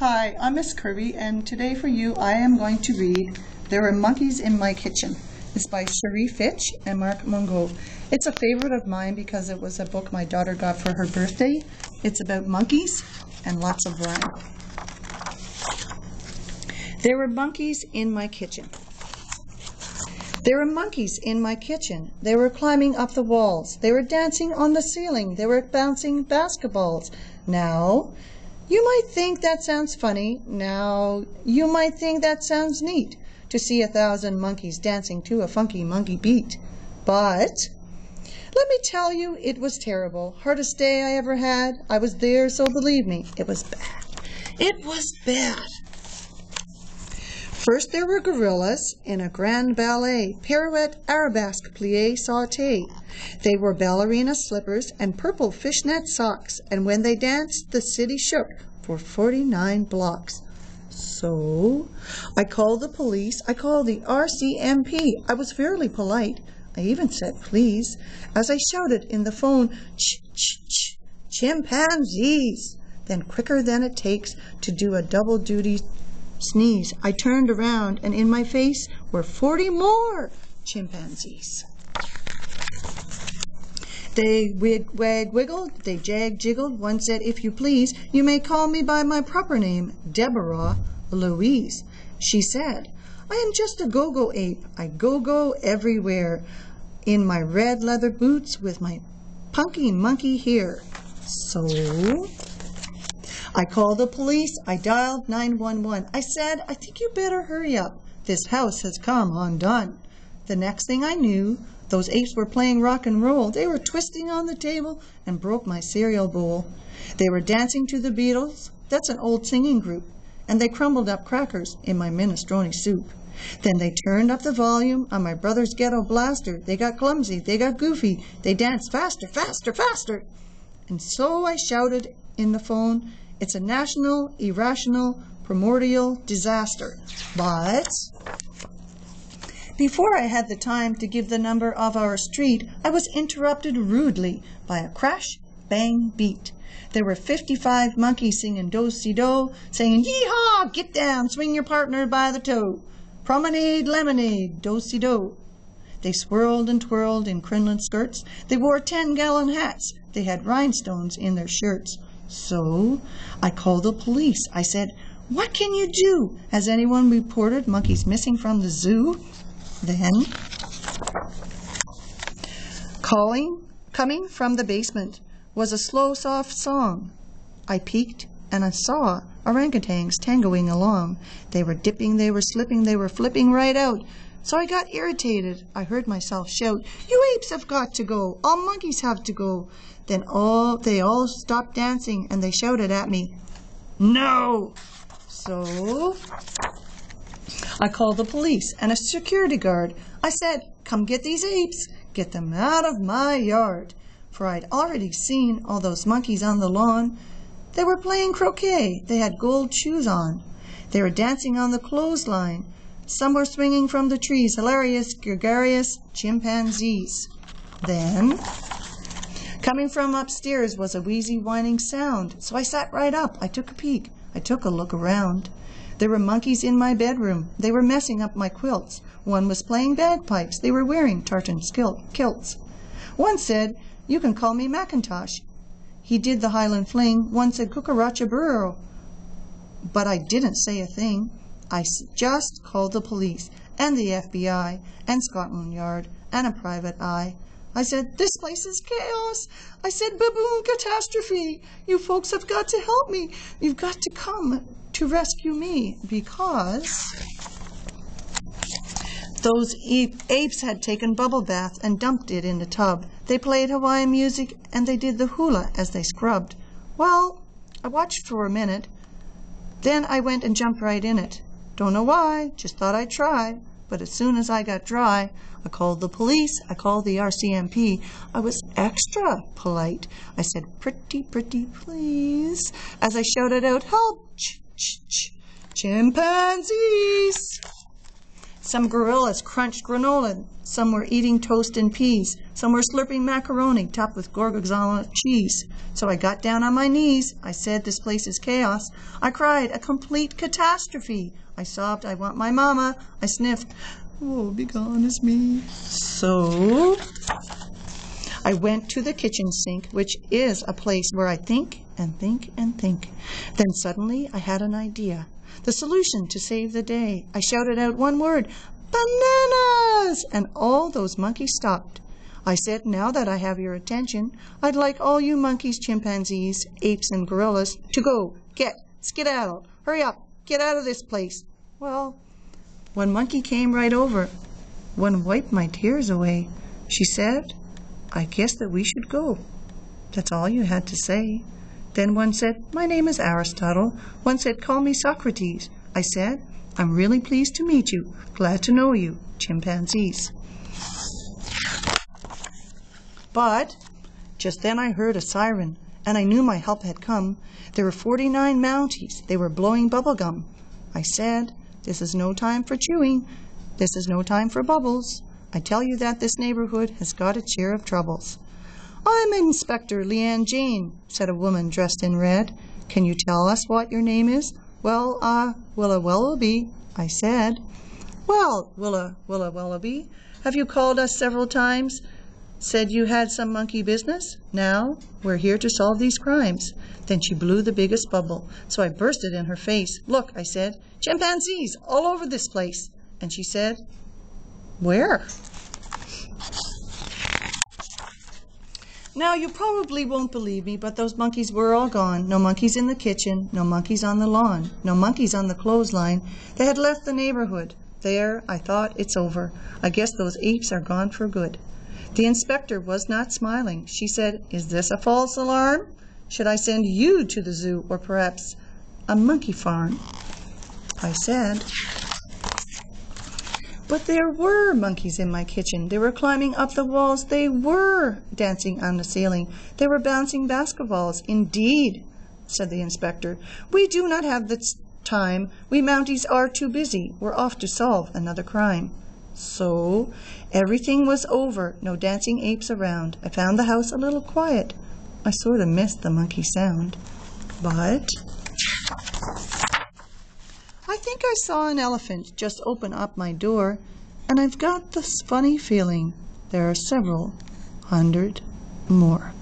Hi, I'm Miss Kirby, and today for you I am going to read There Were Monkeys in My Kitchen. It's by Cherie Fitch and Mark Mungo. It's a favorite of mine because it was a book my daughter got for her birthday. It's about monkeys and lots of rhyme. There were monkeys in my kitchen. There were monkeys in my kitchen. They were climbing up the walls. They were dancing on the ceiling. They were bouncing basketballs. Now, you might think that sounds funny. Now, you might think that sounds neat to see 1,000 monkeys dancing to a funky monkey beat. But let me tell you, it was terrible. Hardest day I ever had. I was there, so believe me, it was bad. It was bad. First there were gorillas in a grand ballet, pirouette, arabesque, plie, sauté. They wore ballerina slippers and purple fishnet socks, and when they danced, the city shook for 49 blocks. So I called the police, I called the RCMP. I was fairly polite. I even said please, as I shouted in the phone, ch-ch-ch, chimpanzees. Then quicker than it takes to do a double duty sneeze, I turned around, and in my face were 40 more chimpanzees. They wiggled, they jiggled. One said, if you please, you may call me by my proper name, Deborah Louise. She said, I am just a go-go ape. I go-go everywhere, in my red leather boots with my punky monkey hair. So I called the police. I dialed 911. I said, I think you better hurry up. This house has come undone. The next thing I knew, those apes were playing rock and roll. They were twisting on the table and broke my cereal bowl. They were dancing to the Beatles. That's an old singing group. And they crumbled up crackers in my minestrone soup. Then they turned up the volume on my brother's ghetto blaster. They got clumsy. They got goofy. They danced faster, faster, faster. And so I shouted in the phone, it's a national, irrational, primordial disaster. But before I had the time to give the number of our street, I was interrupted rudely by a crash, bang, beat. There were 55 monkeys singing do-si-do, saying, yee-haw, get down, swing your partner by the toe. Promenade, lemonade, do-si-do. They swirled and twirled in crinoline skirts. They wore 10-gallon hats. They had rhinestones in their shirts. So I called the police. I said, what can you do? Has anyone reported monkeys missing from the zoo? Then, coming from the basement was a slow, soft song. I peeked and I saw orangutans tangoing along. They were dipping, they were slipping, they were flipping right out. So I got irritated. I heard myself shout, you apes have got to go. All monkeys have to go. Then they all stopped dancing and they shouted at me, no! So I called the police and a security guard. I said, come get these apes. Get them out of my yard. For I'd already seen all those monkeys on the lawn. They were playing croquet. They had gold shoes on. They were dancing on the clothesline. Some were swinging from the trees, hilarious, gregarious chimpanzees. Then, coming from upstairs was a wheezy, whining sound. So I sat right up. I took a peek. I took a look around. There were monkeys in my bedroom. They were messing up my quilts. One was playing bagpipes. They were wearing tartan kilts. One said, you can call me Macintosh. He did the Highland fling. One said, cucaracha burro. But I didn't say a thing. I just called the police and the FBI and Scotland Yard and a private eye. I said, this place is chaos. I said, baboon catastrophe. You folks have got to help me. You've got to come to rescue me, because those apes had taken bubble bath and dumped it in the tub. They played Hawaiian music and they did the hula as they scrubbed. Well, I watched for a minute. Then I went and jumped right in it. Don't know why, just thought I'd try. But as soon as I got dry, I called the police, I called the RCMP. I was extra polite. I said, pretty, pretty please, as I shouted out, help, chimpanzees. Some gorillas crunched granola. Some were eating toast and peas. Some were slurping macaroni topped with gorgonzola cheese. So I got down on my knees. I said, this place is chaos. I cried, a complete catastrophe. I sobbed, I want my mama. I sniffed, oh, begone is me. So I went to the kitchen sink, which is a place where I think and think and think. Then suddenly I had an idea. The solution to save the day. I shouted out one word, bananas! And all those monkeys stopped. I said, now that I have your attention, I'd like all you monkeys, chimpanzees, apes, and gorillas to go, skedaddle, hurry up, get out of this place. Well, one monkey came right over. One wiped my tears away. She said, I guess that we should go. That's all you had to say. Then one said, my name is Aristotle. One said, call me Socrates. I said, I'm really pleased to meet you. Glad to know you, chimpanzees. But just then I heard a siren, and I knew my help had come. There were 49 Mounties. They were blowing bubble gum. I said, this is no time for chewing. This is no time for bubbles. I tell you that this neighborhood has got its share of troubles. I'm Inspector Leanne Jane, said a woman dressed in red. Can you tell us what your name is? Well, Willa Wallaby, I said. Well, Willa Wallaby, have you called us several times? Said you had some monkey business? Now, we're here to solve these crimes. Then she blew the biggest bubble, so I burst it in her face. Look, I said, chimpanzees all over this place. And she said, where? Now, you probably won't believe me, but those monkeys were all gone. No monkeys in the kitchen, no monkeys on the lawn, no monkeys on the clothesline. They had left the neighborhood. There, I thought, it's over. I guess those apes are gone for good. The inspector was not smiling. She said, is this a false alarm? Should I send you to the zoo or perhaps a monkey farm? I said, but there were monkeys in my kitchen. They were climbing up the walls. They were dancing on the ceiling. They were bouncing basketballs. Indeed, said the inspector. We do not have the time. We Mounties are too busy. We're off to solve another crime. So everything was over. No dancing apes around. I found the house a little quiet. I sort of missed the monkey sound. But I think I saw an elephant just open up my door, and I've got this funny feeling there are several hundred more.